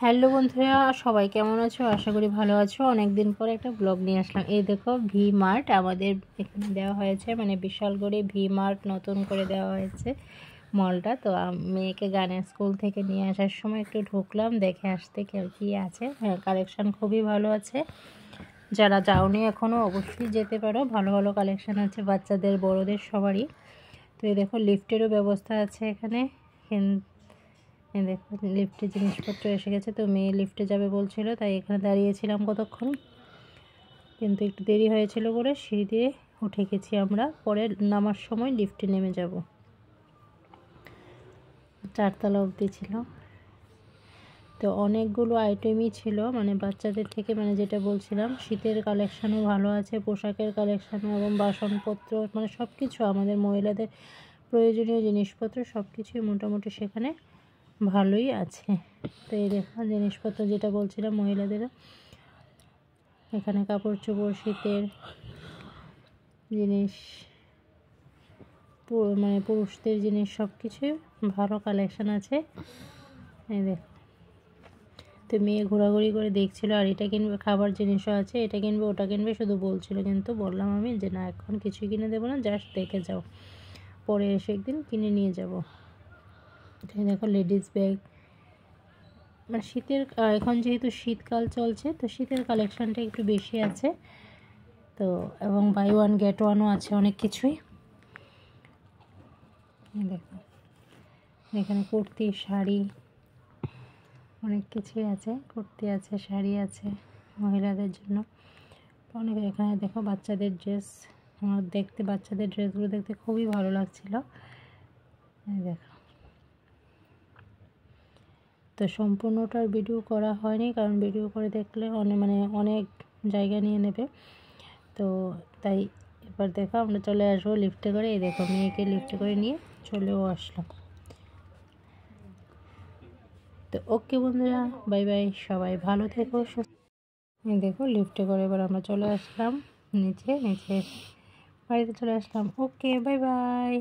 Hello বন্ধুরা, সবাই কেমন আছো? আশা করি ভালো আছো। অনেক দিন পর একটা ব্লগ নিয়ে আসলাম। এই দেখো, ভি মার্ট আমাদের এখানে দেওয়া হয়েছে, মানে বিশাল করে ভি মার্ট নতুন করে দেওয়া হয়েছে মলটা। তো মেয়েকে গানের স্কুল থেকে নিয়ে আসার সময় একটু ঢুকলাম, দেখে আসতে কী আছে। হ্যাঁ, কালেকশান খুবই ভালো আছে। যারা যাওনি এখনও অবশ্যই যেতে পারো, ভালো ভালো কালেকশান আছে বাচ্চাদের বড়দের সবারই। তো এই দেখো, লিফটেরও ব্যবস্থা আছে এখানে। দেখো, লিফটে জিনিসপত্র এসে গেছে। তো মেয়ে লিফটে যাবে বলছিল, তাই এখানে দাঁড়িয়েছিলাম কতক্ষণ, কিন্তু একটু দেরি হয়েছিল বলে সিঁড়ি দিয়ে উঠে গেছি আমরা। পরে নামার সময় লিফটে নেমে যাব। 4তলা অবধি ছিল। তো অনেকগুলো আইটেমই ছিল, মানে বাচ্চাদের থেকে, মানে যেটা বলছিলাম, শীতের কালেকশানও ভালো আছে, পোশাকের কালেকশানও, এবং বাসনপত্র, মানে সব কিছু আমাদের মহিলাদের প্রয়োজনীয় জিনিসপত্র সব কিছুই মোটামুটি সেখানে ভালোই আছে। তো এই দেখো জিনিসপত্র, যেটা বলছিলাম মহিলাদের, এখানে কাপড় চোপড়, শীতের জিনিস, মানে পুরুষদের জিনিস, সব কিছুই ভালো কালেকশান আছে। এই দেখো, তো মেয়ে ঘোরাঘুরি করে দেখছিল, আর এটা কিনবে, খাবার জিনিসও আছে, এটা কিনবে ওটা কিনবে শুধু বলছিল, কিন্তু বললাম আমি যে না, এখন কিছুই কিনে দেবো না, জাস্ট দেখে যাও, পরে এসে একদিন কিনে নিয়ে যাব। দেখো লেডিস ব্যাগ, মানে শীতের, এখন যেহেতু শীতকাল চলছে, তো শীতের কালেকশানটা একটু বেশি আছে। তো এবং বাই ওয়ান গেট ওয়ানও আছে অনেক কিছুই। দেখো এখানে কুর্তি, শাড়ি, অনেক কিছুই আছে। কুর্তি আছে, শাড়ি আছে মহিলাদের জন্য অনেক। এখানে দেখো বাচ্চাদের ড্রেস, আমার দেখতে বাচ্চাদের ড্রেসগুলো দেখতে খুবই ভালো লাগছিল। দেখো, তো সম্পূর্ণটার ভিডিও করা হয়নি, কারণ ভিডিও করে দেখলে অনেক জায়গা নিয়ে নেবে। তো তাই এবার দেখো আমরা চলে আসবো লিফটে করে। এই দেখো, মেয়েকে লিফটে করে নিয়ে চলেও আসলাম। তো ওকে বন্ধুরা, বাই বাই, সবাই ভালো থেকো। দেখো লিফটে করে এবার আমরা চলে আসলাম নিচে বাড়িতে চলে আসলাম। ওকে, বাই বাই।